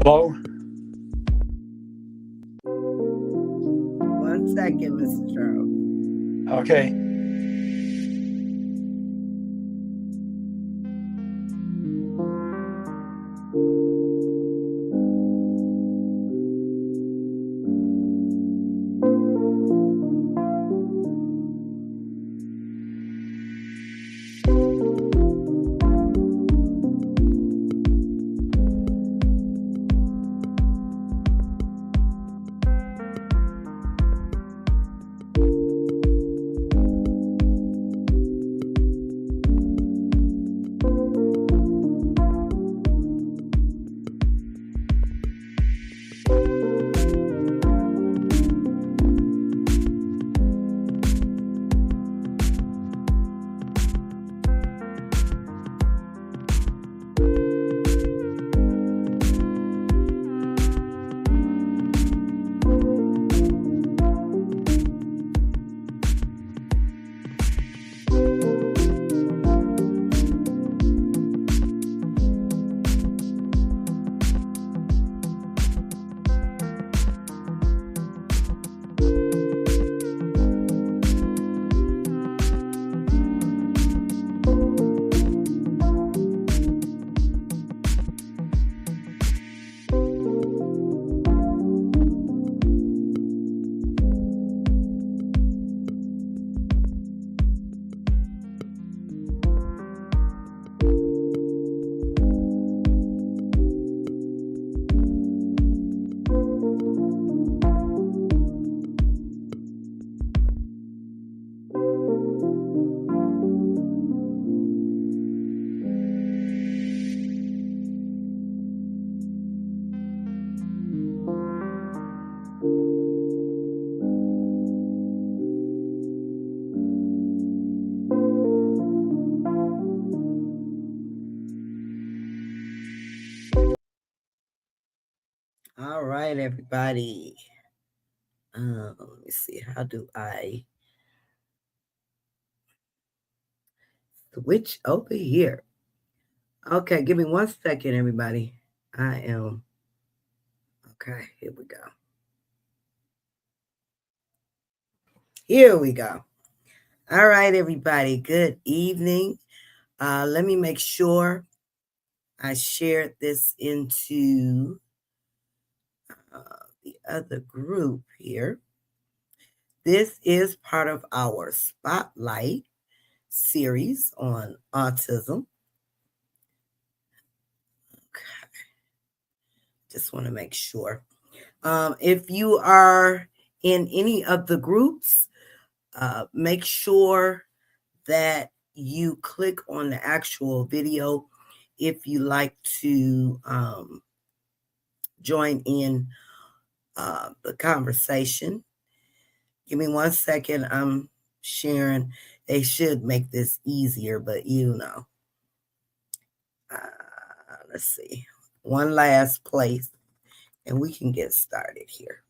Hello? 1 second, Mr. Charles. Okay. All right, everybody. Let me see. How do I switch over here? Okay, give me 1 second, everybody. I am. Okay, here we go. Here we go. All right, everybody. Good evening. Let me make sure I shared this into the other group here. This is part of our Spotlight series on autism. Okay. Just want to make sure. If you are in any of the groups, make sure that you click on the actual video if you like to join in the conversation. Give me 1 second. I'm sharing. They should make this easier, but let's see. One last place, and we can get started here.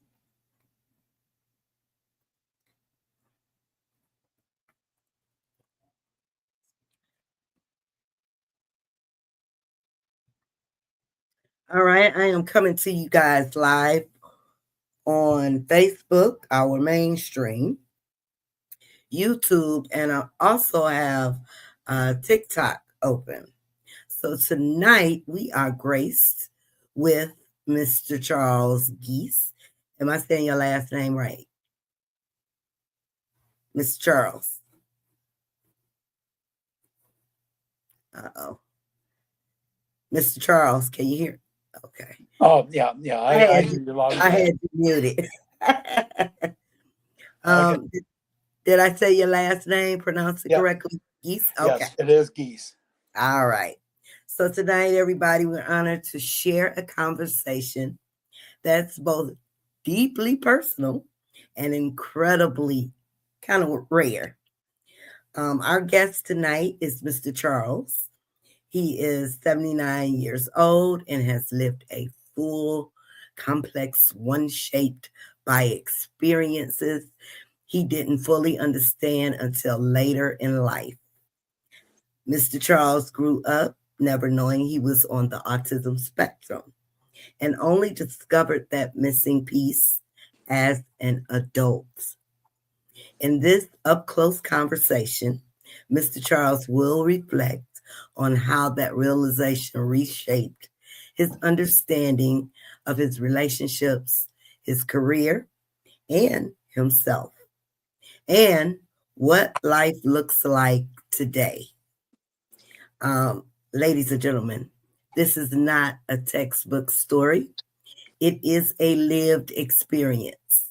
All right, I am coming to you guys live on Facebook, our mainstream, YouTube, and I also have TikTok open. So tonight we are graced with Mr. Charles Gies. Am I saying your last name right? Mr. Charles. Uh-oh. Mr. Charles, can you hear? Okay. Oh, yeah. I hear you loud and I clear. had you muted. Okay. Did I say your last name? Pronounce it Yeah. correctly? Gies? Okay. Yes, it is Gies. All right. So tonight, everybody, we're honored to share a conversation that's both deeply personal and incredibly kind of rare. Our guest tonight is Mr. Charles. He is 79 years old and has lived a full, complex, one shaped by experiences he didn't fully understand until later in life. Mr. Charles grew up never knowing he was on the autism spectrum. and only discovered that missing piece as an adult. In this up close conversation, Mr. Charles will reflect on how that realization reshaped his understanding of his relationships, his career, and himself, and what life looks like today. Ladies and gentlemen, this is not a textbook story. It is a lived experience.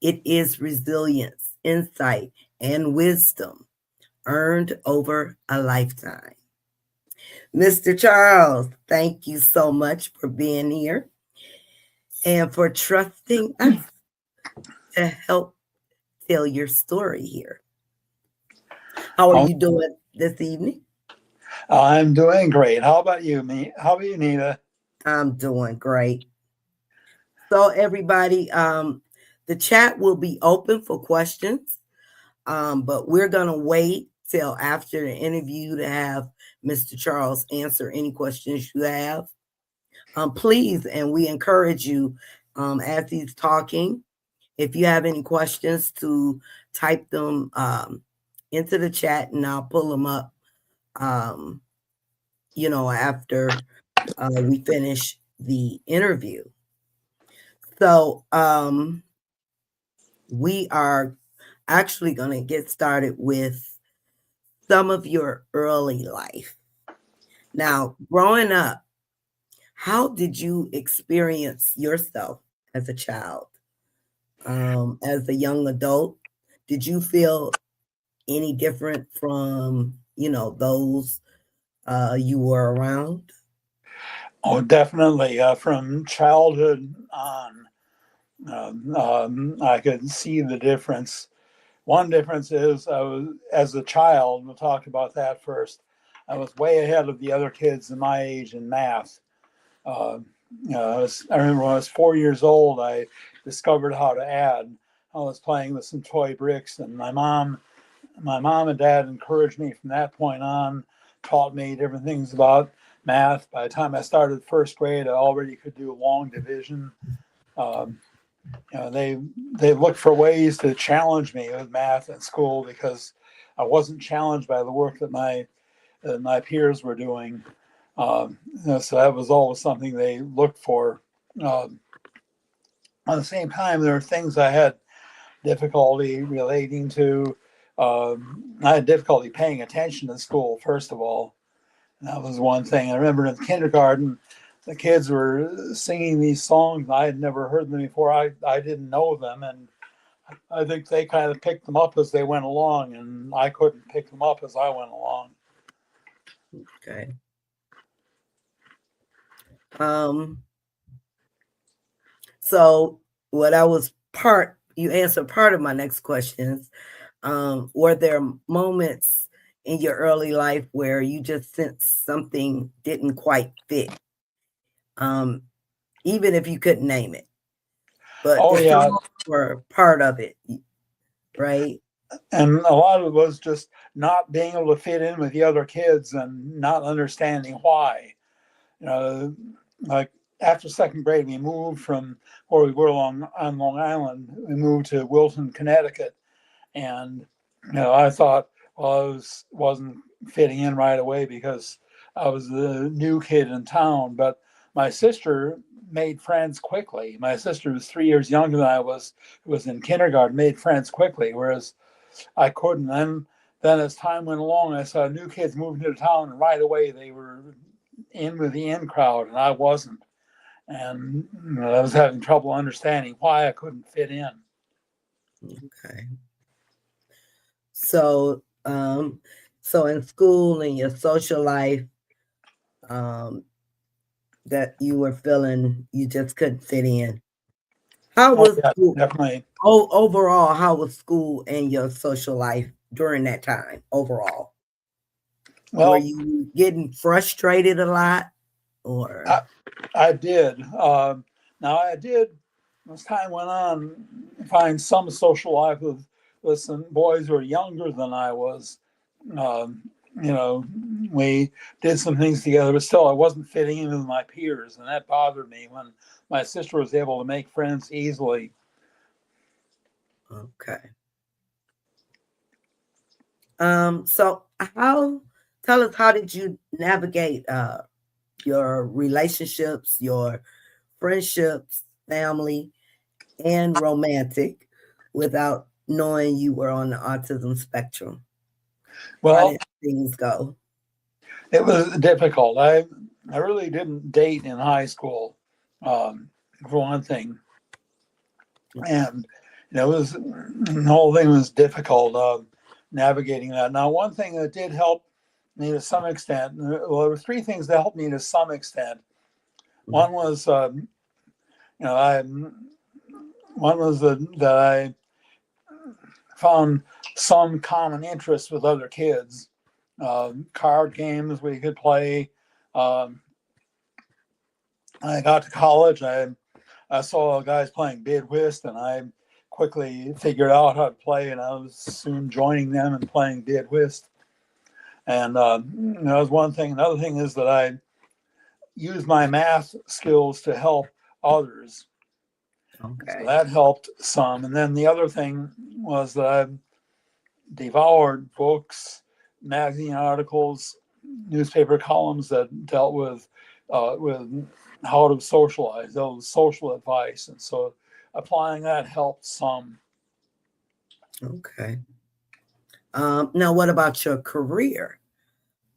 It is resilience, insight, and wisdom earned over a lifetime. Mr. Charles, thank you so much for being here and for trusting us to help tell your story here. How are you doing this evening? I'm doing great. How about you, How about you, Nita? I'm doing great. So everybody, the chat will be open for questions, but we're going to wait till after the interview to have Mr. Charles answer any questions you have. Please, and we encourage you as he's talking, if you have any questions, to type them into the chat, and I'll pull them up, after we finish the interview. So we are actually going to get started with some of your early life. Now, growing up, how did you experience yourself as a child? As a young adult, did you feel any different from, those you were around? Oh, definitely. From childhood on, I could see the difference. One difference is I was, as a child, we'll talk about that first. I was way ahead of the other kids in my age in math. Uh, I remember when I was 4 years old, I discovered how to add. I was playing with some toy bricks, and my mom and dad encouraged me from that point on, taught me different things about math. By the time I started first grade, I already could do long division. Um, they looked for ways to challenge me with math in school because I wasn't challenged by the work that my peers were doing. So that was always something they looked for. Um, at the same time, there are things I had difficulty relating to. I had difficulty paying attention in school, first of all. And that was one thing. I remember in kindergarten, the kids were singing these songs. I had never heard them before. I didn't know them. And I think they kind of picked them up as they went along, and I couldn't pick them up as I went along. Okay. So what I was you answered part of my next questions. Were there moments in your early life where you just sensed something didn't quite fit? Even if you couldn't name it. But Oh, the yeah. songs were part of it, right? And a lot of it was just not being able to fit in with the other kids and not understanding why. Like after second grade, we moved from where we were on Long Island. We moved to Wilton, Connecticut, and I thought, well, wasn't fitting in right away because I was the new kid in town. But my sister made friends quickly. My sister was 3 years younger than I was, who was in kindergarten, made friends quickly, whereas I couldn't. Then as time went along, I saw new kids moving to town, and right away they were in with the in crowd, and I wasn't. And I was having trouble understanding why I couldn't fit in. Okay. So, so in school and your social life, that you were feeling you just couldn't fit in. How was school? Definitely. Overall, how was school and your social life during that time overall? Well, were you getting frustrated a lot, or? I did. Now I did, as time went on, find some social life with some boys who were younger than I was. we did some things together, but still I wasn't fitting in with my peers, and that bothered me when my sister was able to make friends easily. Okay. So tell us, how did you navigate your relationships, your friendships, family, and romantic without knowing you were on the autism spectrum? How Well, did things go? it was difficult. I really didn't date in high school, for one thing, and it was the whole thing was difficult navigating that. Now, one thing that did help me to some extent, well, there were three things that helped me to some extent. One was, I one was that I found some common interest with other kids. Card games we could play. Um, I got to college. I saw guys playing bid whist, and I quickly figured out how to play, and I was soon joining them and playing bid whist. And that was one thing. Another thing is that I used my math skills to help others. Okay. So that helped some. And then the other thing was that I devoured books, magazine articles, newspaper columns that dealt with how to socialize, those social advice, and so applying that helped some. Okay. Now, what about your career?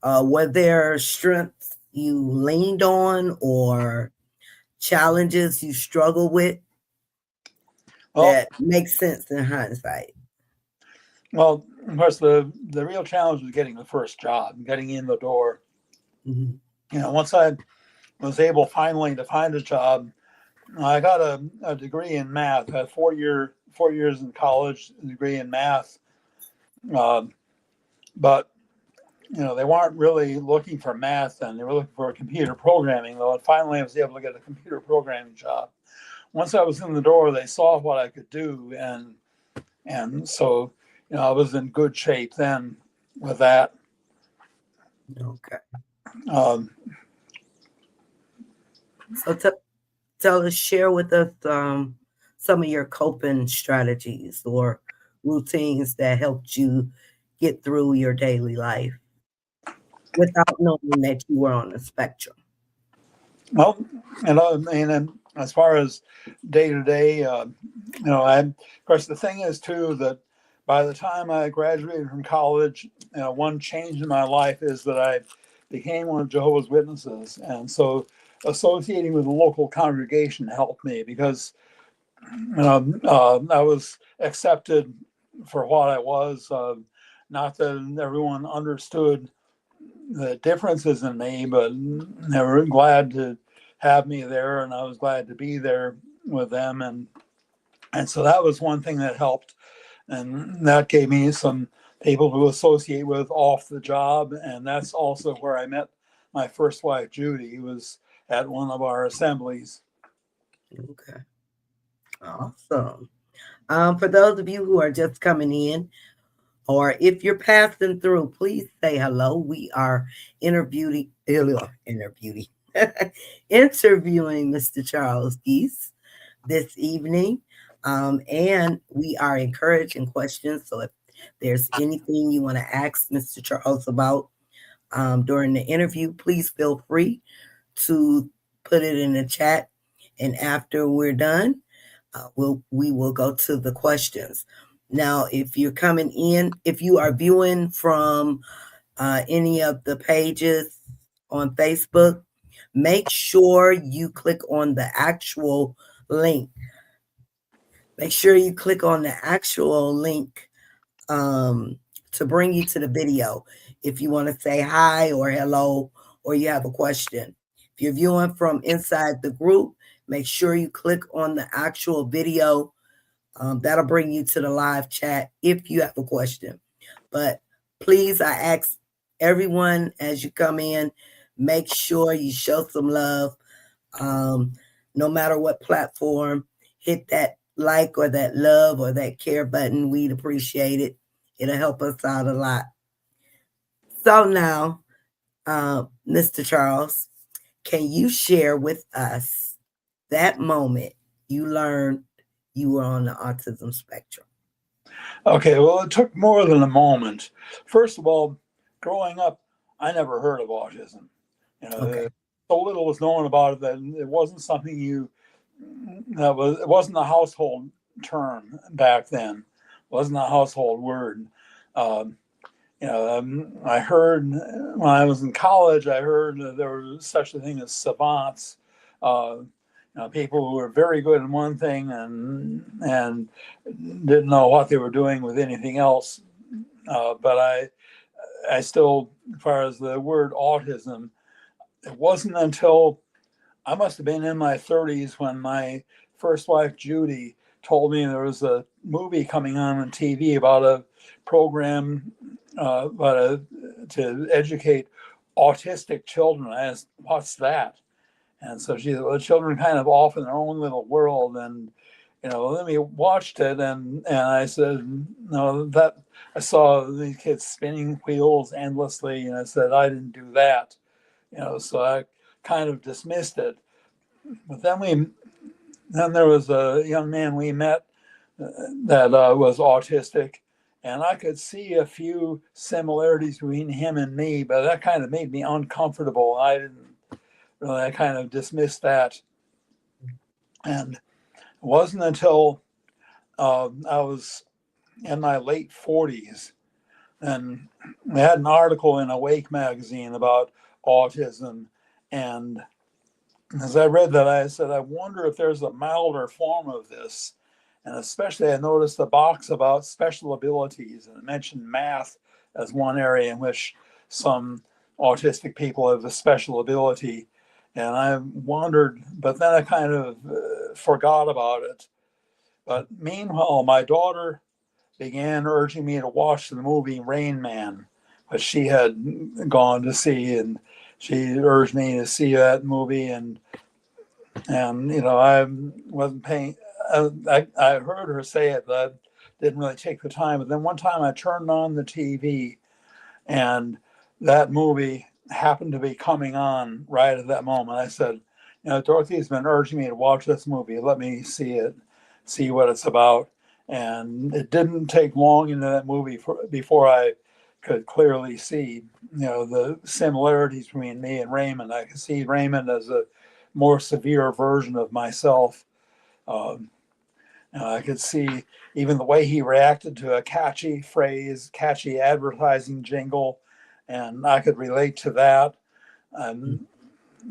Were there strengths you leaned on or challenges you struggle with Well, that makes sense in hindsight? well, of course, the real challenge was getting the first job, getting in the door. Mhm. Once I was able finally to find a job, I got a degree in math. I had 4 years in college, a degree in math, but they weren't really looking for math then. They were looking for computer programming, though. And finally, I was able to get a computer programming job. Once I was in the door, they saw what I could do, and so I was in good shape then with that. Okay. Um, So tell us, share with us some of your coping strategies or routines that helped you get through your daily life without knowing that you were on the spectrum. well, and as far as day to day, of course, the thing is too that by the time I graduated from college, one change in my life is that I became one of Jehovah's Witnesses, and so associating with the local congregation helped me because I was accepted for what I was. Not that everyone understood the differences in me, but they were glad to have me there, and I was glad to be there with them, and so that was one thing that helped, and that gave me some people to associate with off the job, and that's also where I met my first wife, Judy, was at one of our assemblies. Okay. Awesome. For those of you who are just coming in, or if you're passing through, please say hello. We are interviewing interviewing Mr. Charles Gies this evening. And we are encouraging questions. So if there's anything you want to ask Mr. Charles about during the interview, please feel free to put it in the chat. And after we're done, we will go to the questions. Now, if you're coming in, if you are viewing from any of the pages on Facebook, make sure you click on the actual link. Make sure you click on the actual link to bring you to the video if you want to say hi or hello or you have a question. If you're viewing from inside the group, make sure you click on the actual video. That'll bring you to the live chat if you have a question. But please, I ask everyone as you come in, make sure you show some love. No matter what platform, hit that like or that love or that care button. We'd appreciate it. It'll help us out a lot. So now, Mr. Charles, can you share with us that moment you learned you were on the autism spectrum? Okay, well, it took more than a moment. First of all, growing up, I never heard of autism. Okay. So little was known about it that it wasn't something it wasn't a household term back then. It wasn't a household word. Um, I heard when I was in college, I heard that there was such a thing as savants, uh, people who were very good in one thing and didn't know what they were doing with anything else. But I still, as far as the word autism, it wasn't until I must have been in my 30s when my first wife, Judy, told me there was a movie coming on TV about a program to educate autistic children. I asked, what's that? And so she said, well, the children kind of off in their own little world. And, then we watched it and I said, no, that I saw these kids spinning wheels endlessly. And I said, I didn't do that, so I kind of dismissed it. But then there was a young man we met that was autistic, and I could see a few similarities between him and me, but that kind of made me uncomfortable. I kind of dismissed that. And it wasn't until I was in my late 40s, and we had an article in Awake magazine about autism. And as I read that, I said, I wonder if there's a milder form of this. And especially, I noticed a box about special abilities, and it mentioned math as one area in which some autistic people have a special ability. And I wondered, but then I kind of forgot about it. But meanwhile, my daughter began urging me to watch the movie Rain Man, which she had gone to see, and she urged me to see that movie. And I wasn't paying. I heard her say it, but I didn't really take the time. But then one time I turned on the TV, and that movie happened to be coming on right at that moment. I said, Dorothy's been urging me to watch this movie. Let me see it, see what it's about. And it didn't take long into that movie before I could clearly see, the similarities between me and Raymond. I could see Raymond as a more severe version of myself. Um, I could see even the way he reacted to a catchy phrase, catchy advertising jingle, and I could relate to that. And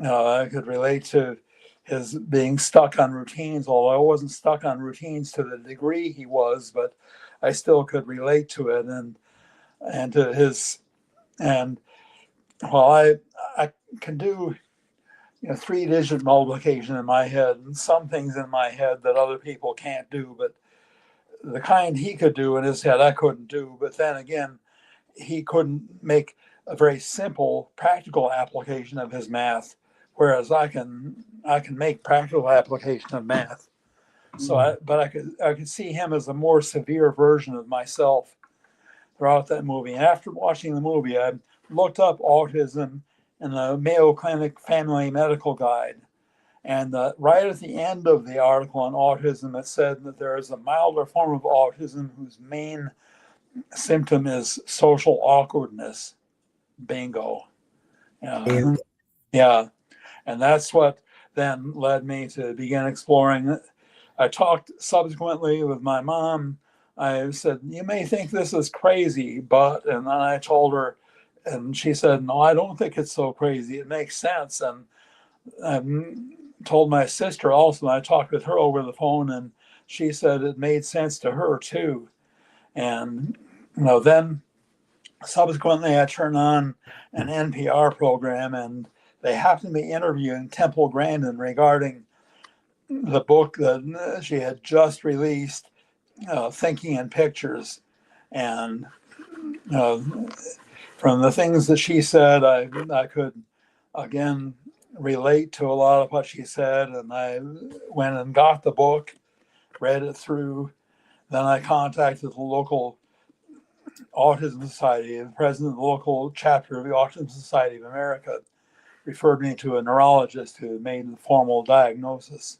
I could relate to his being stuck on routines, although I wasn't stuck on routines to the degree he was, but I still could relate to it and to his. And while I can do 3-digit multiplication in my head and some things in my head that other people can't do, but the kind he could do in his head I couldn't do. But then again, he couldn't make a very simple practical application of his math, whereas I can make practical application of math. So I could see him as a more severe version of myself throughout that movie. And after watching the movie, I looked up autism in the Mayo Clinic Family Medical Guide. And right at the end of the article on autism, it said that there is a milder form of autism whose main symptom is social awkwardness. Bingo. Yeah. Yeah. And that's what then led me to begin exploring. I talked subsequently with my mom. I said, you may think this is crazy, but, and then I told her, and she said, no, I don't think it's so crazy. It makes sense. And I told my sister also, I talked with her over the phone, and she said it made sense to her too. And, then subsequently I turned on an NPR program, and they happened to be interviewing Temple Grandin regarding the book that she had just released, Thinking in Pictures. And uh, from the things that she said, I could again relate to a lot of what she said. And I went and got the book, read it through. Then I contacted the local Autism Society, the president of the local chapter of the Autism Society of America, referred me to a neurologist who made the formal diagnosis.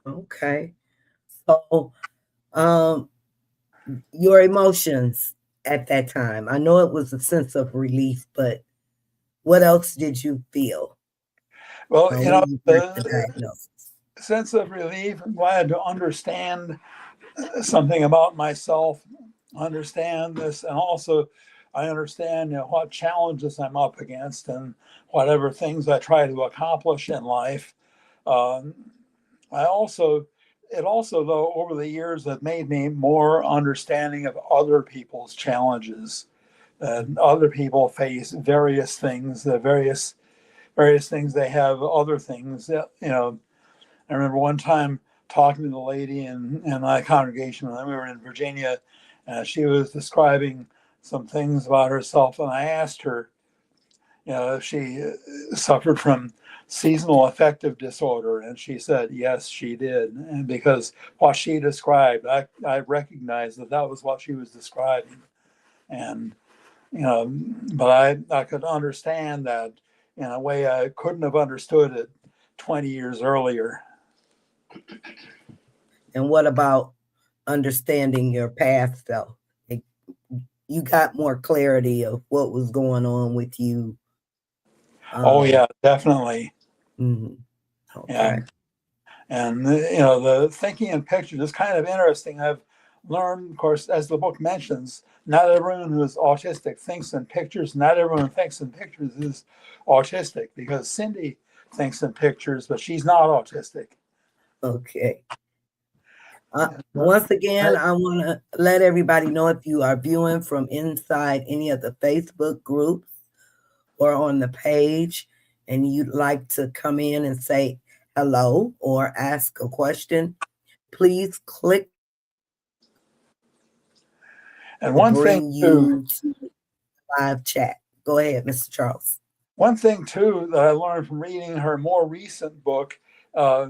Okay. So, um, your emotions at that time. I know it was a sense of relief, but what else did you feel Well, when you got the the diagnosis? sense of relief, I'm glad to understand something about myself, understand this, and also I understand what challenges I'm up against and whatever things I try to accomplish in life. Um, I also, it also, though, over the years, have made me more understanding of other people's challenges. And other people face various things, the various things they have, other things that, I remember one time talking to the lady in my congregation when we were in Virginia. She was describing some things about herself, and I asked her, if she suffered from seasonal affective disorder, and she said yes, she did. And because what she described, I recognized that was what she was describing, and but I could understand that in a way I couldn't have understood it 20 years earlier. And what about understanding your past self? Like, you got more clarity of what was going on with you. Oh yeah, definitely. Mhm. Yeah. Okay. And the thinking in pictures is kind of interesting. I've learned, of course, as the book mentions, not everyone who is autistic thinks in pictures. Not everyone who thinks in pictures is autistic, because Cindy thinks in pictures, but she's not autistic. Okay. Yeah. Once again, I want to let everybody know, if you are viewing from inside any of the Facebook groups or on the page and you'd like to come in and say hello or ask a question, please click And to one thing bring too, you to the live chat. Go ahead, Mr. Charles. that I learned from reading her more recent book, uh,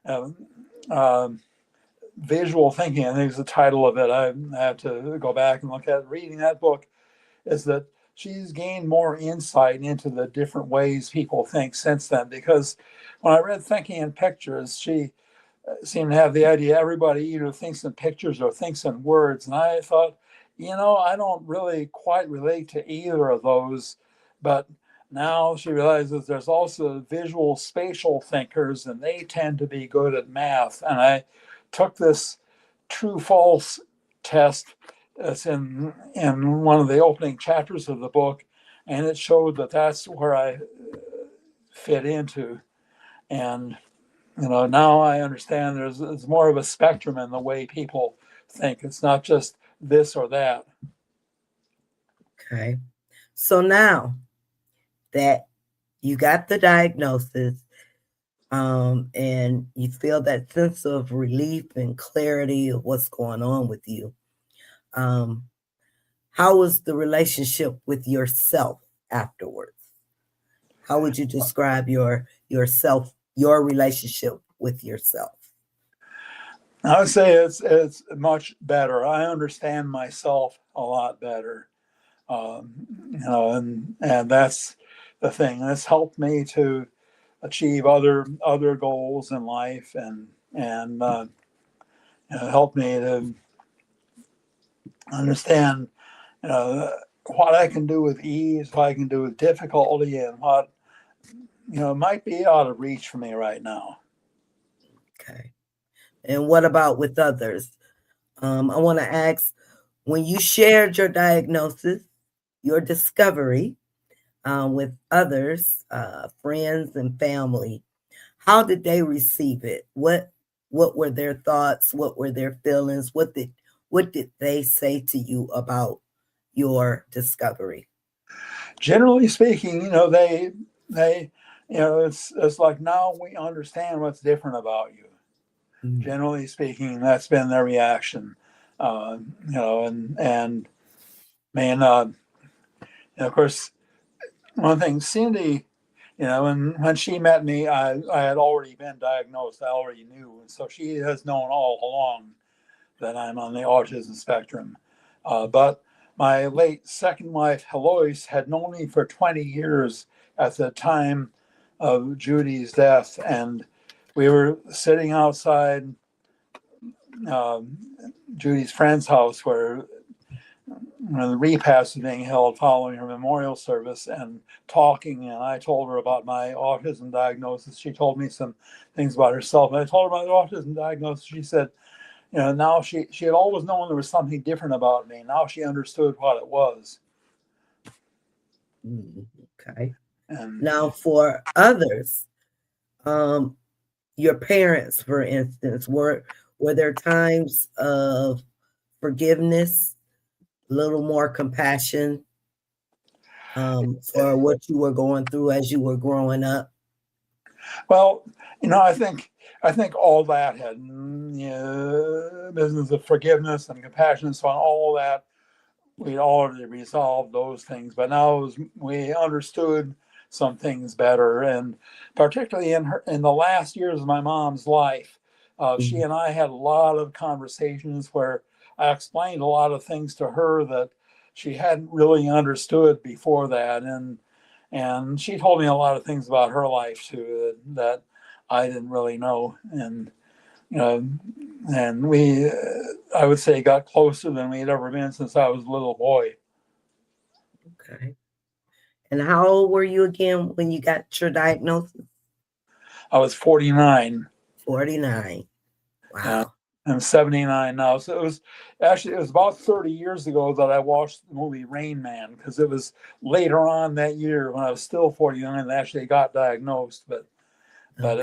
uh, uh, Visual Thinking, I think is the title of it. I have to go back and look at it. Reading that book is that she's gained more insight into the different ways people think since then. Because when I read Thinking in Pictures, she seemed to have the idea everybody either thinks in pictures or thinks in words. And I thought, I don't really quite relate to either of those. But now she realizes there's also visual spatial thinkers, and they tend to be good at math. And I took this true false test that's in one of the opening chapters of the book, and it showed that that's where I fit into. And now I understand there's more of a spectrum in the way people think. It's not just this or that. Okay. So now that you got the diagnosis, and you feel that sense of relief and clarity of what's going on with you, how was the relationship with yourself afterwards? How would you describe yourself, your relationship with yourself? I would say it's much better. I understand myself a lot better, um, and that's the thing. It's helped me to achieve other goals in life, and helped me to understand what I can do with ease, what I can do with difficulty, and what might be out of reach for me right now. Okay. And what about with others? I want to ask, when you shared your diagnosis, your discovery, with others, friends and family, how did they receive it? What were their thoughts? What were their feelings? What did they say to you about your discovery? Generally speaking, they it's like, now we understand what's different about you. Mm. Generally speaking, that's been their reaction. And man, and of course, one thing, Cindy, when she met me, I had already been diagnosed. I already knew, and so she has known all along that I'm on the autism spectrum. But my late second wife, Heloise, had known me for 20 years at the time of Judy's death. And we were sitting outside um, Judy's friend's house where the repast was being held following her memorial service and talking. And I told her about my autism diagnosis. She told me some things about herself. And I told her about the autism diagnosis. She said, now she had always known there was something different about me. Now she understood what it was. Okay. And now for others, your parents, for instance, were there times of forgiveness, a little more compassion for what you were going through as you were growing up? Well, I think all that had business of forgiveness and compassion and so on. All that we'd already resolved those things, but now we understood some things better, and particularly in the last years of my mom's life, she and I had a lot of conversations where I explained a lot of things to her that she hadn't really understood before that, and she told me a lot of things about her life too that I didn't really know, and and we, I would say, got closer than we'd ever been since I was a little boy. Okay. And how old were you again when you got your diagnosis? I was 49. 49. Wow. I'm 79 now. So it was about 30 years ago that I watched the movie Rain Man, because it was later on that year when I was still 49 and actually got diagnosed. But Okay.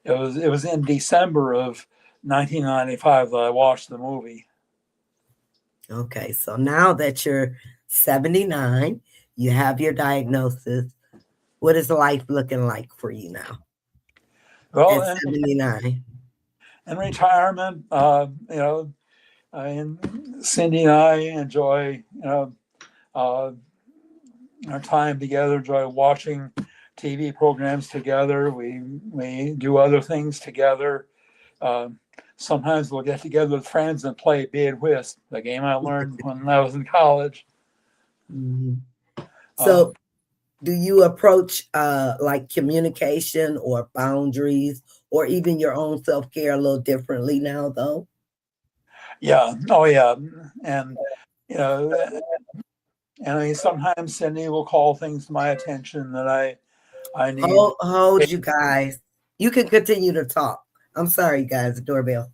it was in December of 1995 that I watched the movie. Okay. So now that you're 79, you have your diagnosis. What is life looking like for you now? Well, at 79. In retirement, and Cindy and I enjoy, our time together, enjoy watching TV programs together. We do other things together. Sometimes we'll get together with friends and play bid whist, the game I learned when I was in college. Mm-hmm. So, do you approach like communication or boundaries or even your own self-care a little differently now, though? Yeah. Oh, yeah. And I mean, sometimes Cindy will call things to my attention that I need. Hold you guys. You can continue to talk. I'm sorry, guys. The doorbell.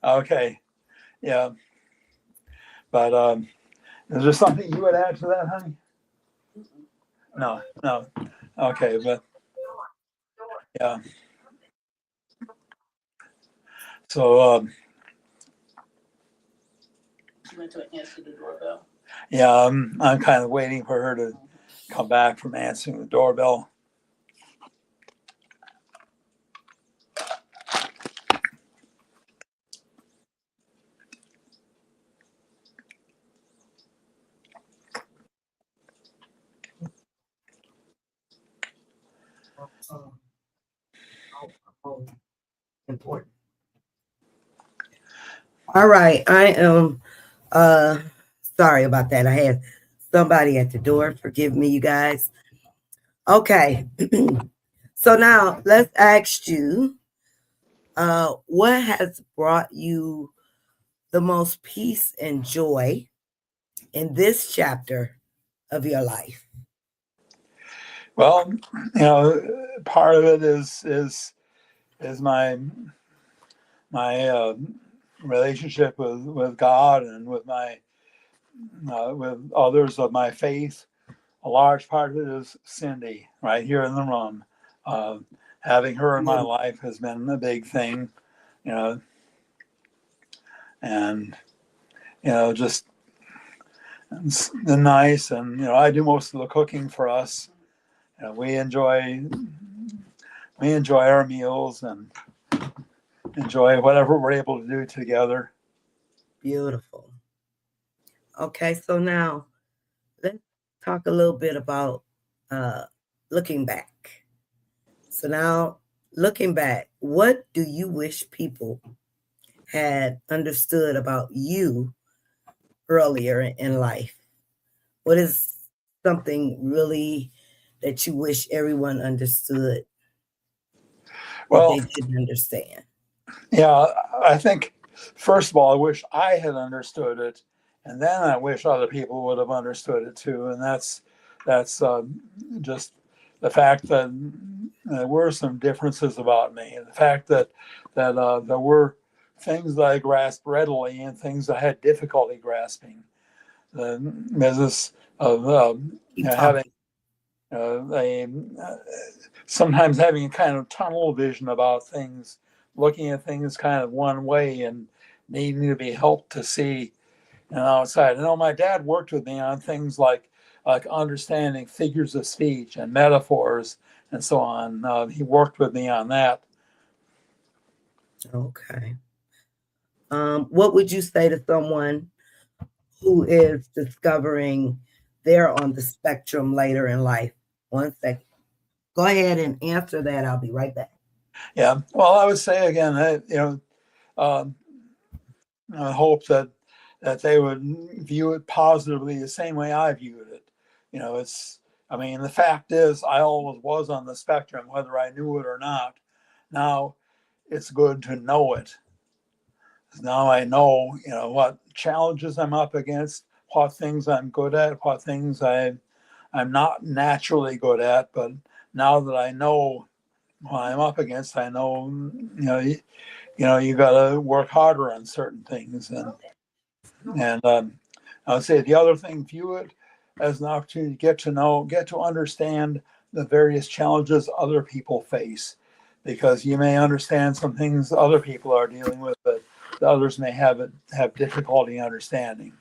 Okay. Yeah. But is there something you would add to that, honey? No. Okay, but yeah. So She went to answer the doorbell. yeah, I'm kind of waiting for her to come back from answering the doorbell. Important. All right. I am sorry about that. I had somebody at the door. Forgive me, you guys. Okay. So now let's ask you, what has brought you the most peace and joy in this chapter of your life? Well, part of it is my relationship with God and with my with others of my faith. A large part of it is Cindy right here in the room. Having her in my life has been a big thing, and just it's nice. And I do most of the cooking for us. We enjoy our meals and enjoy whatever we're able to do together. Beautiful. Okay, so now let's talk a little bit about looking back. So now, looking back, what do you wish people had understood about you earlier in life? What is something really that you wish everyone understood that Well, they didn't understand? yeah, I think, first of all, I wish I had understood it, and then I wish other people would have understood it too. And that's just the fact that there were some differences about me, and the fact that there were things that I grasped readily and things I had difficulty grasping. The business of Keep having talking. a sometimes having a kind of tunnel vision about things, looking at things kind of one way and needing to be helped to see outside. I know my dad worked with me on things like understanding figures of speech and metaphors and so on. He worked with me on that. Okay. What would you say to someone who is discovering they're on the spectrum later in life? 1 second. Go ahead and answer that. I'll be right back. Yeah. Well, I would say again, um, I hope that they would view it positively the same way I viewed it. I mean, the fact is, I always was on the spectrum, whether I knew it or not. Now, it's good to know it. Now I know, what challenges I'm up against, what things I'm good at, what things I'm not naturally good at. But now that I know what I'm up against, I know, you got to work harder on certain things. And I would say the other thing, view it as an opportunity to get to understand the various challenges other people face, because you may understand some things other people are dealing with, but the others may have difficulty understanding.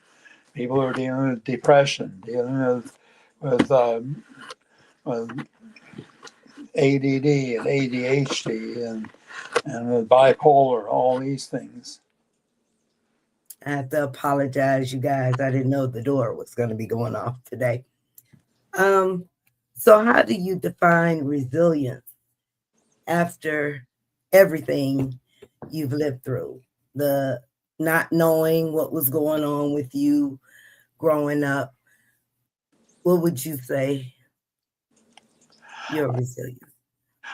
People who are dealing with depression, dealing with ADD and ADHD and with bipolar, all these things. I have to apologize, you guys. I didn't know the door was going to be going off today. So how do you define resilience after everything you've lived through? The not knowing what was going on with you growing up. What would you say your resilience?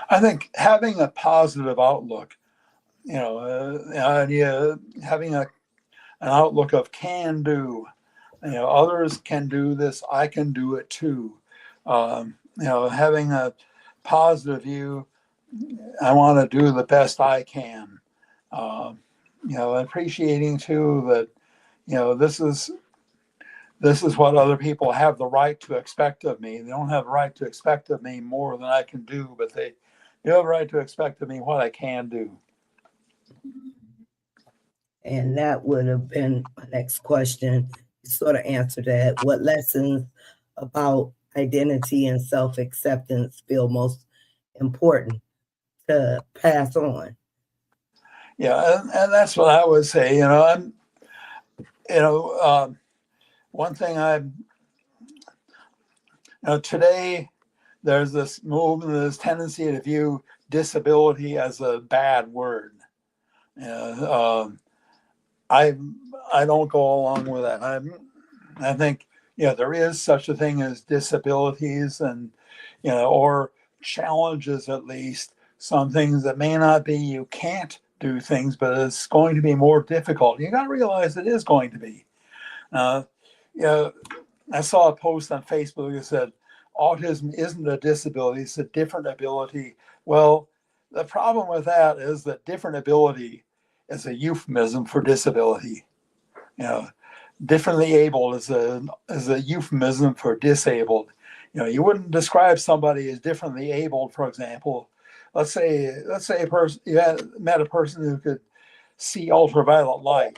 I think having a positive outlook, having an outlook of can do. Others can do this. I can do it too. Having a positive view. I want to do the best I can. Appreciating too that this is what other people have the right to expect of me. They don't have the right to expect of me more than I can do, but they do have the right to expect of me what I can do. And that would have been my next question. You sort of answered that. What lessons about identity and self-acceptance feel most important to pass on? Yeah, and that's what I would say. One thing today there's this movement, this tendency to view disability as a bad word. I don't go along with that. I think there is such a thing as disabilities and or challenges, at least some things that may not be you can't do things, but it's going to be more difficult. You got to realize it is going to be. Uh, I saw a post on Facebook that said autism isn't a disability; it's a different ability. Well, the problem with that is that different ability is a euphemism for disability. You know, differently abled is a euphemism for disabled. You wouldn't describe somebody as differently abled, for example. Let's say a person you had met a person who could see ultraviolet light,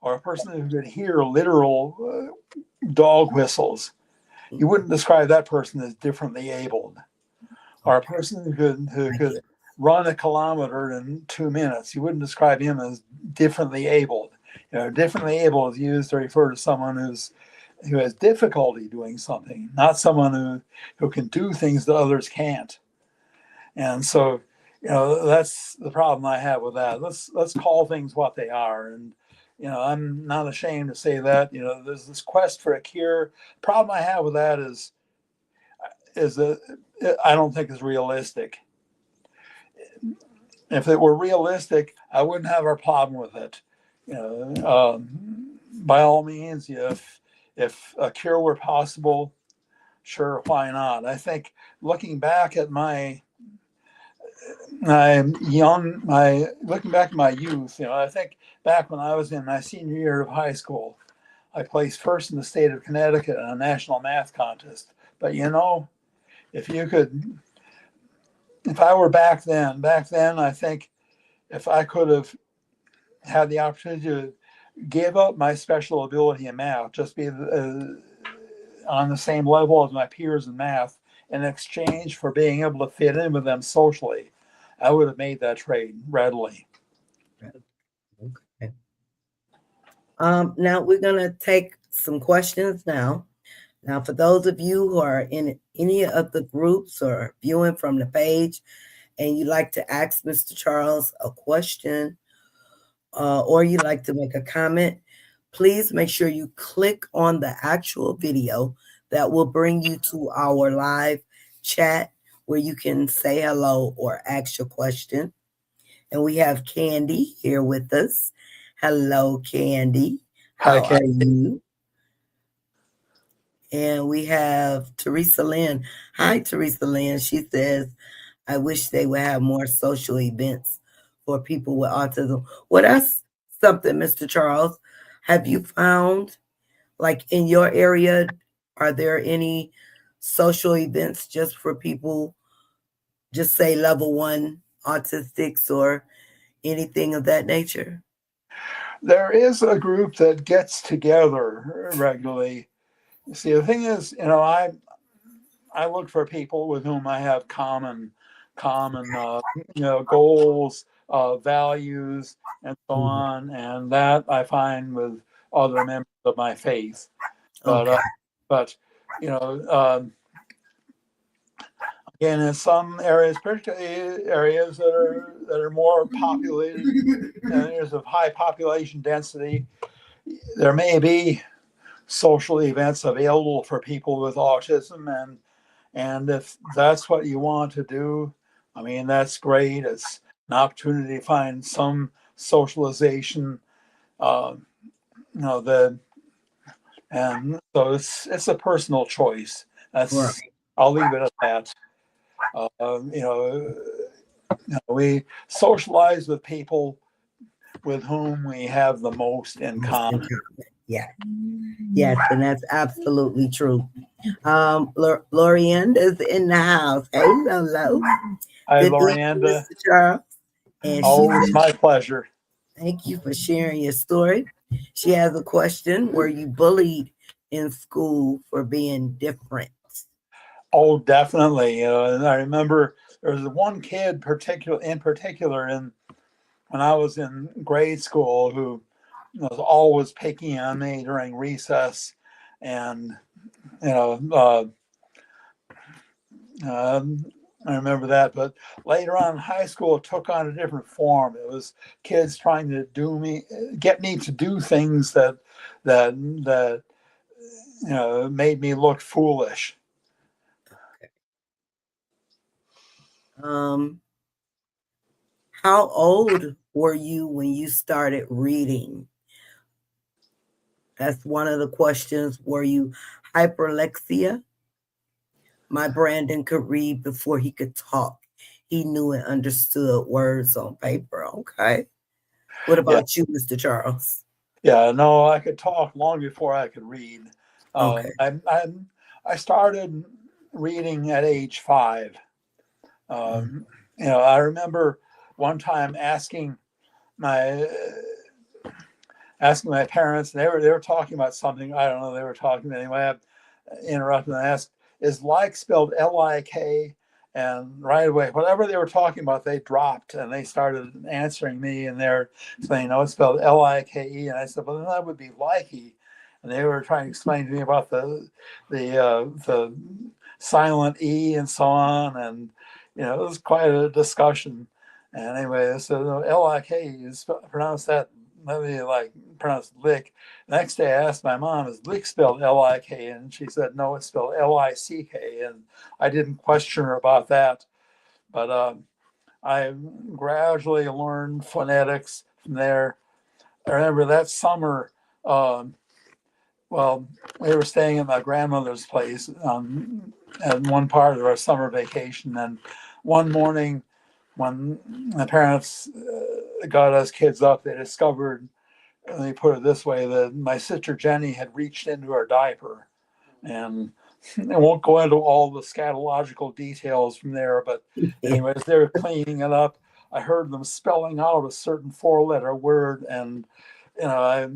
or a person who could hear literal dog whistles. You wouldn't describe that person as differently abled. Or a person who could run a kilometer in 2 minutes. You wouldn't describe him as differently abled. Differently able is used to refer to someone who has difficulty doing something, not someone who can do things that others can't. And so, that's the problem I have with that. Let's call things what they are, and I'm not ashamed to say that. There's this quest for a cure. Problem I have with that is that I don't think it's realistic. If it were realistic, I wouldn't have a problem with it. By all means, if a cure were possible, sure, why not? I think looking back at looking back at my youth, I think back when I was in my senior year of high school, I placed first in the state of Connecticut in a national math contest. But if you could, if I were back then, I think if I could have had the opportunity to give up my special ability in math, just be on the same level as my peers in math, in exchange for being able to fit in with them socially, I would have made that trade readily. Okay. Now we're going to take some questions now. Now, for those of you who are in any of the groups or viewing from the page and you'd like to ask Mr. Charles a question or you'd like to make a comment, please make sure you click on the actual video that will bring you to our live chat where you can say hello or ask your question. And we have Candy here with us. Hello, Candy. How Hi, are you? And we have Teresa Lynn. Hi, Teresa Lynn. She says, I wish they would have more social events for people with autism. Well, that's something, Mr. Charles. Have you found, like in your area, are there any social events just for people, just say level 1 autistics or anything of that nature? There is a group that gets together regularly. See, the thing is, I look for people with whom I have common goals, values, and so on, and that I find with other members of my faith. But Okay. Again, in some areas, particularly areas that are more populated, areas of high population density, there may be social events available for people with autism, and if that's what you want to do, I mean, that's great. It's an opportunity to find some socialization, and so it's a personal choice. Right. I'll leave it at that. We socialize with people with whom we have the most in common. Yeah. Yes, and that's absolutely true. Lorianda is in the house. Hey, Lolo. Hi, Good evening, Lorianda. Mr. Charles. And Always my pleasure. thank you for sharing your story. She has a question. Were you bullied in school for being different? Oh, definitely. And I remember there was one kid in particular when I was in grade school who was always picking on me during recess, and I remember that. But later on in high school, it took on a different form. It was kids trying to get me to do things that made me look foolish. How old were you when you started reading? That's one of the questions. Were you hyperlexia? My Brandon could read before he could talk. He knew and understood words on paper. Okay. What about you, Mr. Charles? Yeah, no, I could talk long before I could read. Okay. I started reading at age 5. I remember one time asking my parents, and they were talking about something. I don't know. They were talking anyway. I interrupted and asked, "Is like spelled Lik?" And right away, whatever they were talking about, they dropped and they started answering me, and they're saying, "No, it's spelled Like." And I said, "Well, then that would be likey." And they were trying to explain to me about the silent E and so on, and it was quite a discussion. And anyway, so Lik is pronounced that let me like pronounce lick. Next day I asked my mom, is lick spelled L-I-K? And she said, no, it's spelled L-I-C-K. And I didn't question her about that. But I gradually learned phonetics from there. I remember that summer, well, we were staying at my grandmother's place at one part of our summer vacation. And one morning, when my parents got us kids up, they discovered, let me put it this way, that my sister Jenny had reached into her diaper. And I won't go into all the scatological details from there, but anyways, they were cleaning it up. I heard them spelling out a certain 4-letter word, and I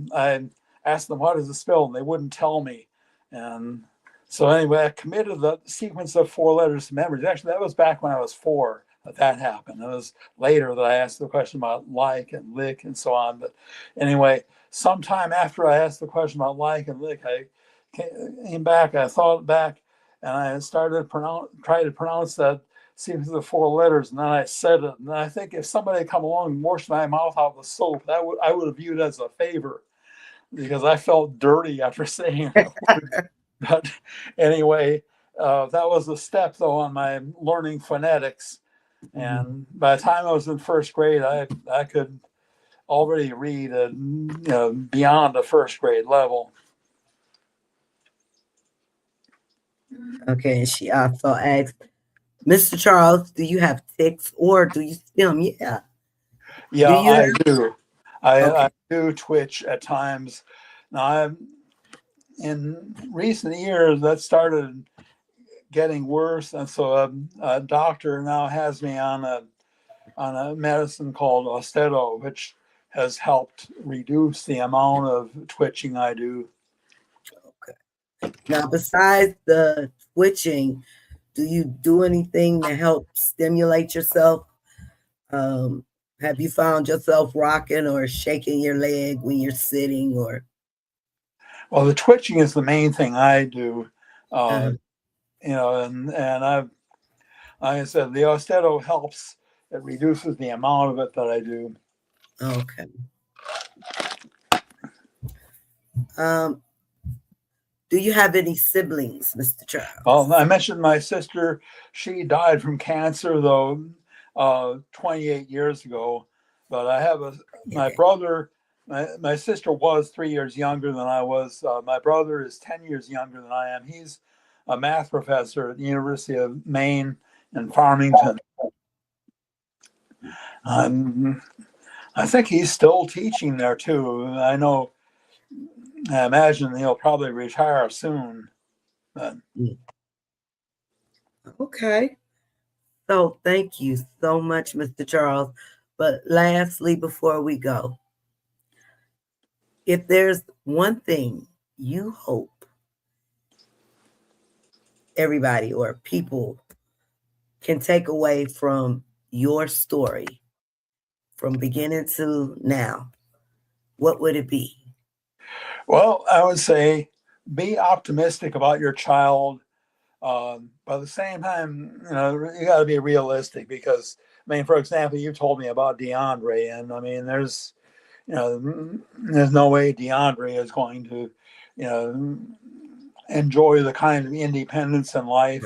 asked them, what does it spell? And they wouldn't tell me. And so anyway, I committed the sequence of 4 letters to memory. Actually, that was back when I was 4 that happened. It was later that I asked the question about like and lick and so on. But anyway, sometime after I asked the question about like and lick, I came back, I thought back, and I started try to pronounce that sequence of the 4 letters, and then I said it. And I think if somebody had come along and washed my mouth out with soap, I would have viewed it as a favor, because I felt dirty after saying that word. But anyway, that was a step, though, on my learning phonetics. And by the time I was in first grade, I could already read beyond the first grade level. Okay, and she also asked, Mr. Charles, do you have tics or do you stim? Yeah. Yeah, I have? do. I Okay. do twitch at times. Now, in recent years, that started getting worse, and so a doctor now has me on a medicine called Austedo, which has helped reduce the amount of twitching I do. Okay. Now, besides the twitching, do you do anything to help stimulate yourself? Have you found yourself rocking or shaking your leg when you're sitting? Or Well, the twitching is the main thing I do. uh, And I've, like I said, the Austedo helps. It reduces the amount of it that I do. okay. Do you have any siblings, Mr. Charles? Well, I mentioned my sister. She died from cancer, though, 28 years ago. But I have my brother. My sister was 3 years younger than I was. My brother is 10 years younger than I am. He's a math professor at the University of Maine in Farmington. I think he's still teaching there too. I imagine he'll probably retire soon. But. Okay. So thank you so much, Mr. Charles. But lastly, before we go, if there's one thing you hope everybody or people can take away from your story from beginning to now, what would it be? Well, I would say be optimistic about your child. By the same time, you got to be realistic, because, I mean, for example, you told me about DeAndre, and I mean, there's no way DeAndre is going to, enjoy the kind of independence in life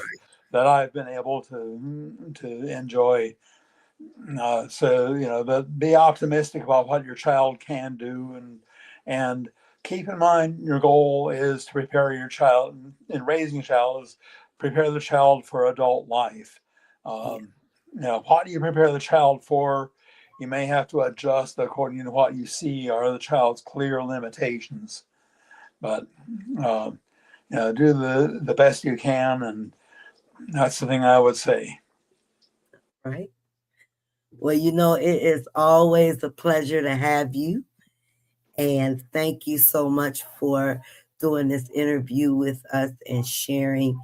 that I've been able to enjoy. But be optimistic about what your child can do, and keep in mind your goal is to prepare your child in raising a child is prepare the child for adult life. What do you prepare the child for? You may have to adjust according to what you see are the child's clear limitations, but do the best you can, and that's the thing I would say. Right. Well, it is always a pleasure to have you. And thank you so much for doing this interview with us and sharing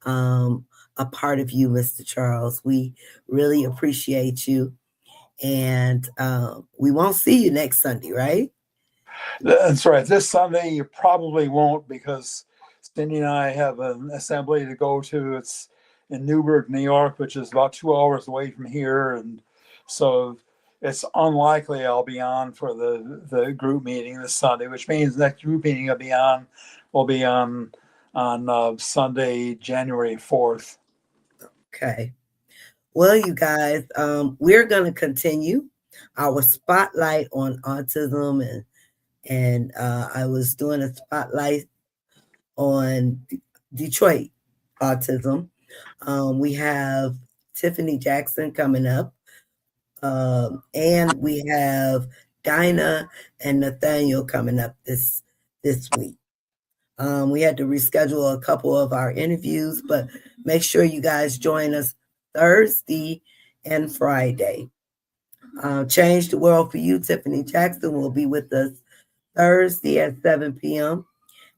a part of you, Mr. Charles. We really appreciate you. And we won't see you next Sunday, right? That's right. This Sunday you probably won't, because Cindy and I have an assembly to go to. It's in Newburgh, New York, which is about 2 hours away from here. And so it's unlikely I'll be on for the group meeting this Sunday, which means the next group meeting will be on Sunday, January 4th. Okay. Well, you guys, we're going to continue our spotlight on autism, and I was doing a spotlight on Detroit autism. We have Tiffany Jackson coming up, and we have Dinah and Nathaniel coming up this week. We had to reschedule a couple of our interviews, but make sure you guys join us Thursday and Friday. Change the World for You, Tiffany Jackson will be with us Thursday at 7 p.m.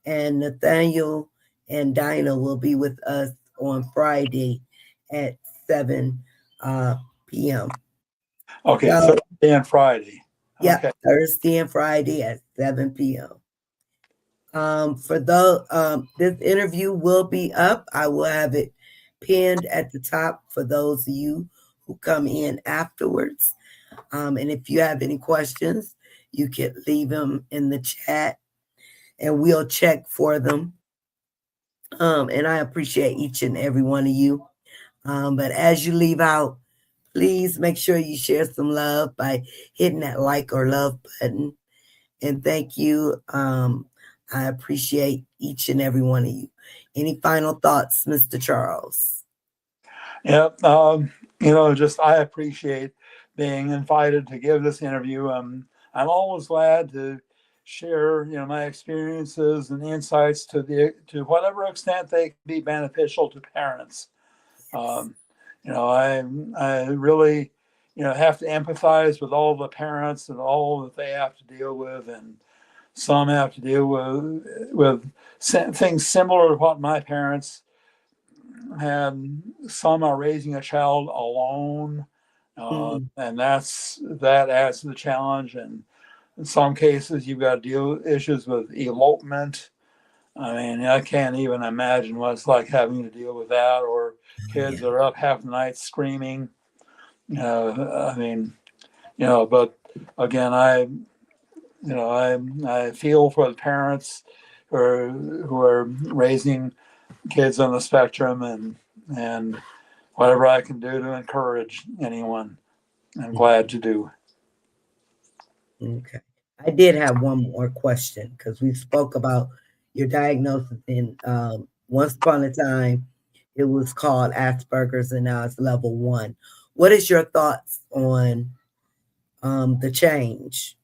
And Nathaniel and Dinah will be with us on Friday at 7 p.m. Okay, So, Thursday and Friday. Yeah, Okay. Thursday and Friday at 7 p.m. For this interview will be up. I will have it pinned at the top for those of you who come in afterwards. And if you have any questions, you can leave them in the chat and we'll check for them. And I appreciate each and every one of you. But as you leave out, please make sure you share some love by hitting that like or love button. And thank you. I appreciate each and every one of you. Any final thoughts, Mr. Charles? Yeah, just I appreciate being invited to give this interview. I'm always glad to share, my experiences and insights to whatever extent they can be beneficial to parents. I really, have to empathize with all the parents and all that they have to deal with, and some have to deal with things similar to what my parents had. Some are raising a child alone, and that adds to the challenge. And in some cases, you've got to deal with issues with elopement. I mean, I can't even imagine what it's like having to deal with that, or kids that are up half the night screaming. I mean, but again, I feel for the parents who are raising kids on the spectrum, and whatever I can do to encourage anyone, I'm glad to do. Okay. I did have one more question because we spoke about your diagnosis in once upon a time it was called Asperger's and now it's level 1. What is your thoughts on the change?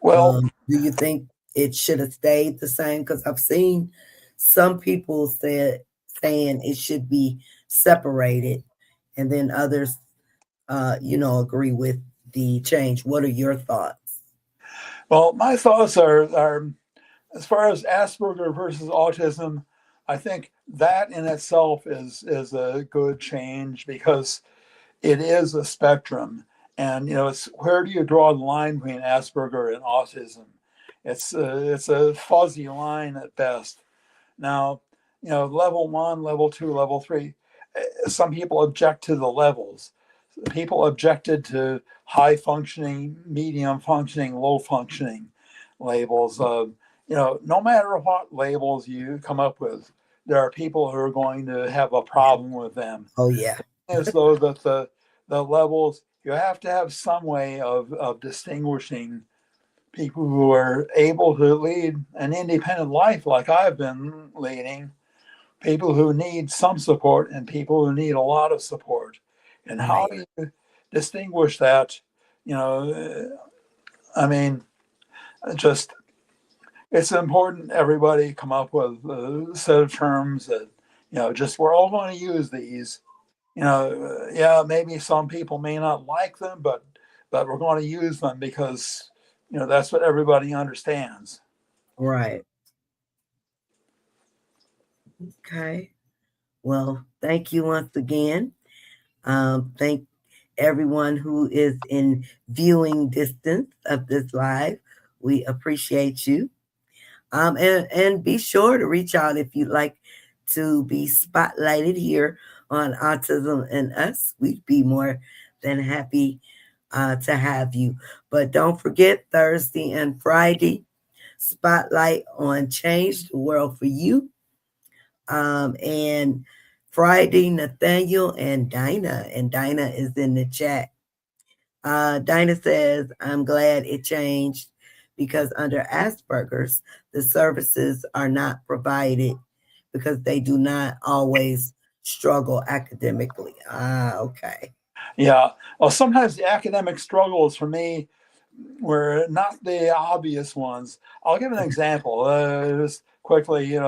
Well, do you think it should have stayed the same? Because I've seen some people saying it should be separated, and then others, agree with the change. What are your thoughts? well, my thoughts are as far as Asperger versus autism. I think that in itself is a good change because it is a spectrum, and it's where do you draw the line between Asperger and autism? It's a fuzzy line at best. Now, level 1, level 2, level 3. Some people object to the levels. People objected to high functioning, medium functioning, low functioning labels. No matter what labels you come up with, there are people who are going to have a problem with them. Oh yeah. As though that the levels, you have to have some way of distinguishing people who are able to lead an independent life like I've been leading, people who need some support and people who need a lot of support. And how do you distinguish that? I mean, just it's important everybody come up with a set of terms that, just we're all going to use these. Yeah, maybe some people may not like them, but we're going to use them because, that's what everybody understands. Right. Okay. Well, thank you once again. Thank everyone who is in viewing distance of this live. We appreciate you. And be sure to reach out if you'd like to be spotlighted here on Autism and Us. We'd be more than happy to have you. But don't forget Thursday and Friday, spotlight on Change the World for You. And Friday, Nathaniel and Dinah is in the chat. Dinah says, I'm glad it changed because under Asperger's, the services are not provided because they do not always struggle academically. Okay. Yeah. Well, sometimes the academic struggles for me were not the obvious ones. I'll give an example. Just quickly,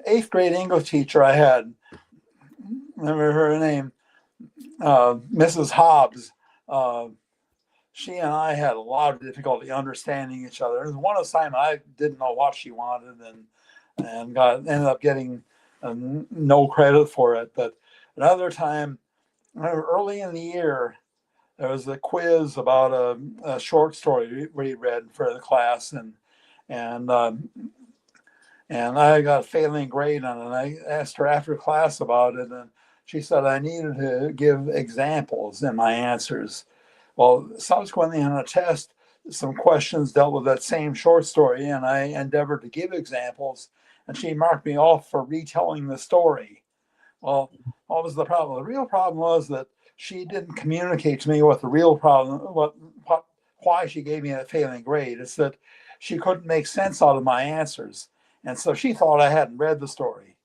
eighth grade English teacher I had, remember her name, Mrs. Hobbs. She and I had a lot of difficulty understanding each other. There was one assignment I didn't know what she wanted, and ended up getting no credit for it. But another time, early in the year, there was a quiz about a short story we read for the class, and I got a failing grade on it. And I asked her after class about it, and she said I needed to give examples in my answers. Well, subsequently on a test, some questions dealt with that same short story, and I endeavored to give examples, and she marked me off for retelling the story. Well, what was the problem? The real problem was that she didn't communicate to me what the real problem, why she gave me a failing grade. It's that she couldn't make sense out of my answers, and so she thought I hadn't read the story.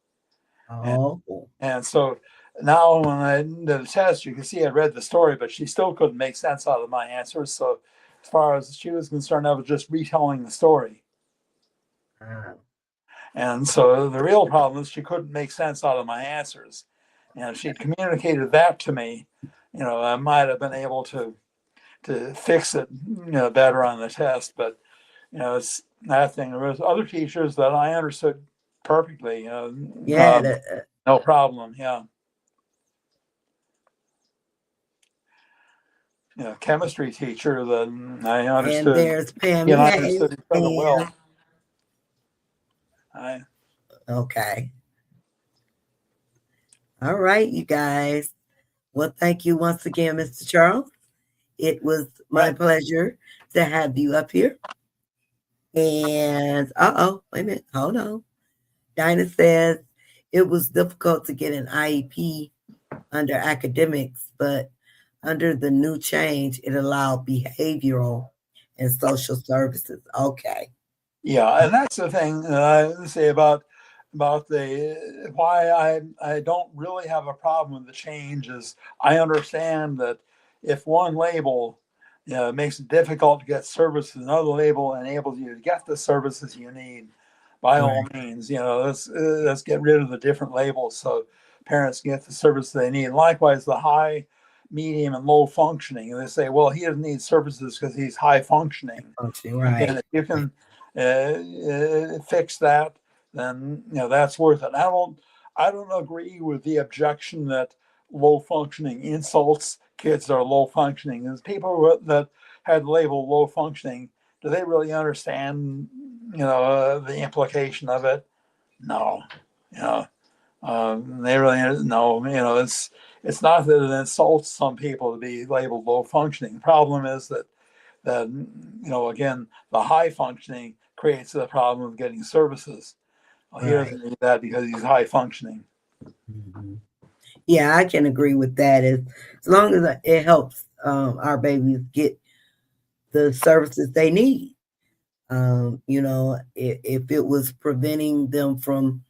Oh. And so now when I did the test, you can see I read the story, but she still couldn't make sense out of my answers. So as far as she was concerned, I was just retelling the story. And so the real problem is she couldn't make sense out of my answers. And if she'd communicated that to me, I might have been able to fix it, better on the test. But, it's that thing. There was other teachers that I understood perfectly. No problem. Yeah. Chemistry teacher that I understood. And there's Pam. I understood each other well. Okay. All right, you guys. Well, thank you once again, Mr. Charles. It was my pleasure to have you up here. And wait a minute, hold on. Dinah says it was difficult to get an IEP under academics, but under the new change, it allowed behavioral and social services. Okay. Yeah, and that's the thing that I say about the why I don't really have a problem with the change is I understand that if one label makes it difficult to get services, another label enables you to get the services you need. By all means, let's get rid of the different labels so parents get the service they need. Likewise, the high, medium, and low functioning. And they say, well, he doesn't need services because he's high functioning. Right. And if you can fix that, then that's worth it. I don't agree with the objection that low functioning insults kids that are low functioning. There's people that had labeled low functioning. Do they really understand the implication of it? No. They really no. It's not that it insults some people to be labeled low functioning. The problem is that again, the high functioning creates the problem of getting services. Well, he doesn't need that because he's high functioning. Mm-hmm. Yeah, I can agree with that. As long as it helps our babies get the services they need. If it was preventing them from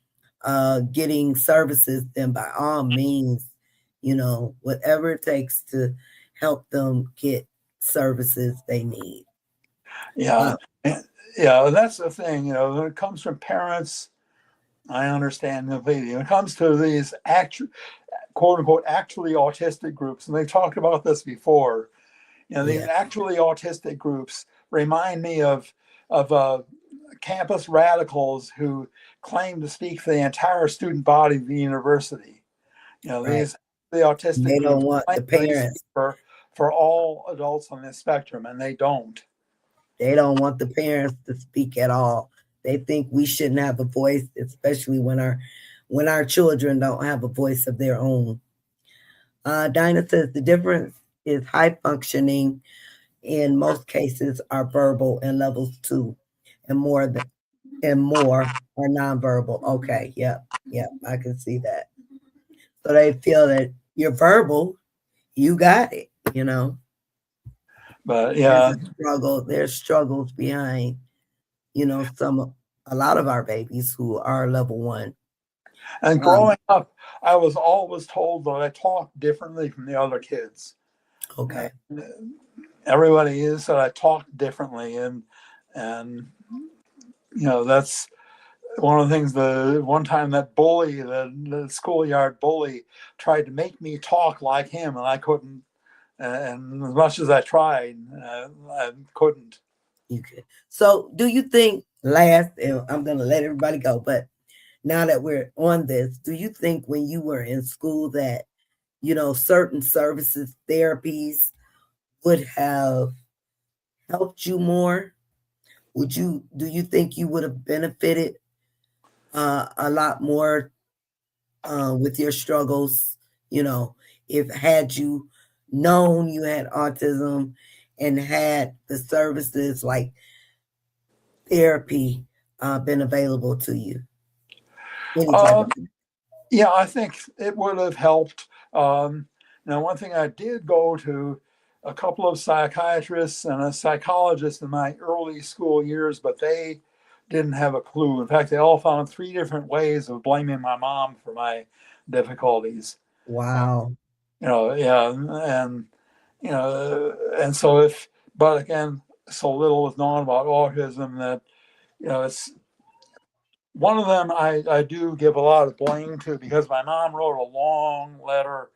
getting services, then by all means, whatever it takes to help them get services they need. Yeah. And that's the thing, when it comes from parents, I understand completely. When it comes to these quote unquote actually autistic groups, and they've talked about this before, these actually autistic groups remind me of campus radicals who claim to speak for the entire student body of the university. These the autistic they don't groups want the parents for all adults on this spectrum, and they don't. They don't want the parents to speak at all. They think we shouldn't have a voice, especially when our children don't have a voice of their own. Dinah says the difference is high functioning. In most cases, are verbal, and levels 2 and more are nonverbal. Okay, yep, I can see that. So they feel that you're verbal, you got it. But There's yeah, a struggle. There's struggles behind, a lot of our babies who are level 1. and growing up, I was always told that I talked differently from the other kids. Okay. Everybody is that I talk differently, and that's one of the things. The one time that bully, the schoolyard bully, tried to make me talk like him, and I couldn't. And as much as I tried, I couldn't. You could. So, do you think last? And I'm going to let everybody go, but now that we're on this, do you think when you were in school that certain services, therapies would have helped you more? Do you think you would have benefited a lot more with your struggles, if had you known you had autism and had the services like therapy been available to you? Any type of Yeah, I think it would have helped. Now, one thing, I did go to a couple of psychiatrists and a psychologist in my early school years, but they didn't have a clue. In fact, they all found 3 different ways of blaming my mom for my difficulties. Wow. Yeah, and so but again, so little is known about autism that, it's one of them I do give a lot of blame to, because my mom wrote a long letter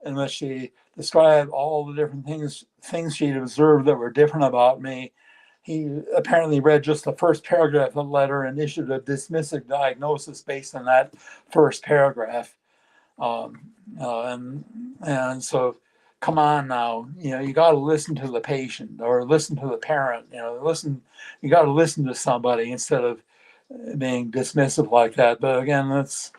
in which she described all the different things she'd observed that were different about me. He apparently read just the first paragraph of the letter and issued a dismissive diagnosis based on that first paragraph. And so, come on now, you got to listen to the patient or listen to the parent. You got to listen to somebody instead of being dismissive like that. But again, that's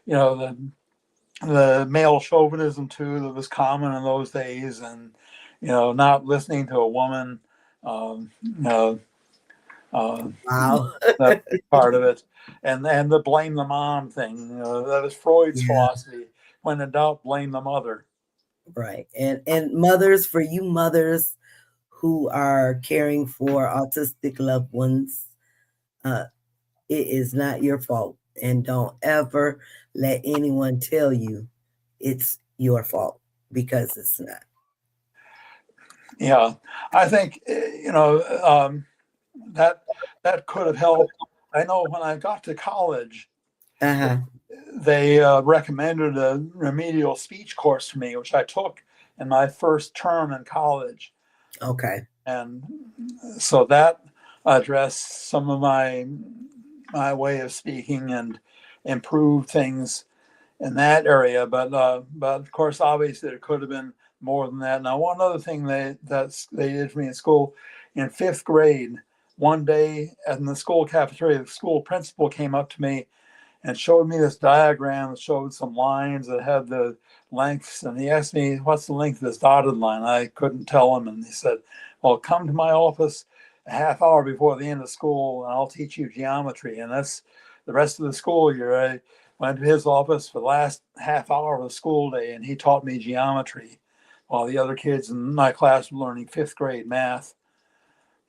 the male chauvinism too that was common in those days, and not listening to a woman. Um, Wow. that part of it, and the blame the mom thing. That was Freud's Yeah. philosophy. When in doubt, blame the mother. Right. And mothers, for you mothers who are caring for autistic loved ones, it is not your fault. And don't ever let anyone tell you it's your fault, because it's not. Yeah, I think that could have helped. I know when I got to college, they recommended a remedial speech course for me, which I took in my first term in college. Okay. And so that addressed some of my way of speaking and improved things in that area. But of course, obviously, there could have been more than that. Now, one other thing they did for me in school, in 5th grade, one day in the school cafeteria, the school principal came up to me and showed me this diagram that showed some lines that had the lengths. And he asked me, what's the length of this dotted line? I couldn't tell him. And he said, well, come to my office a half hour before the end of school and I'll teach you geometry. And that's the rest of the school year. I went to his office for the last half hour of the school day, and he taught me geometry while the other kids in my class were learning 5th grade math.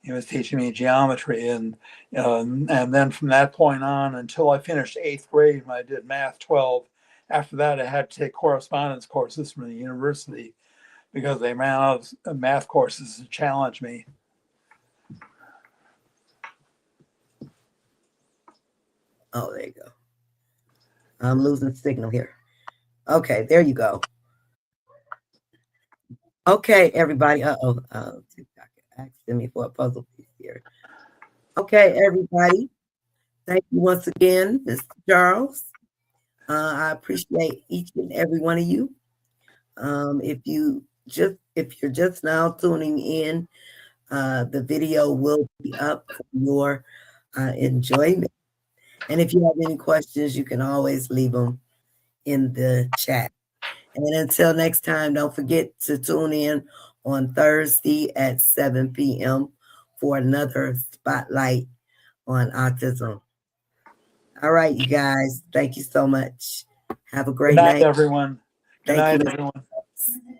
He was teaching me geometry, and then from that point on until I finished 8th grade, when I did math 12. After that, I had to take correspondence courses from the university because they ran out of math courses to challenge me. Oh, there you go. I'm losing signal here. Okay, there you go. Okay, everybody. TikTok asking me for a puzzle piece here. Okay, everybody. Thank you once again, Mr. Charles. I appreciate each and every one of you. If you're just now tuning in, the video will be up for your enjoyment. And if you have any questions, you can always leave them in the chat. And until next time, don't forget to tune in on Thursday at 7 p.m. for another spotlight on autism. All right, you guys. Thank you so much. Have a Good great night, night. everyone. Good Thank night, you. everyone.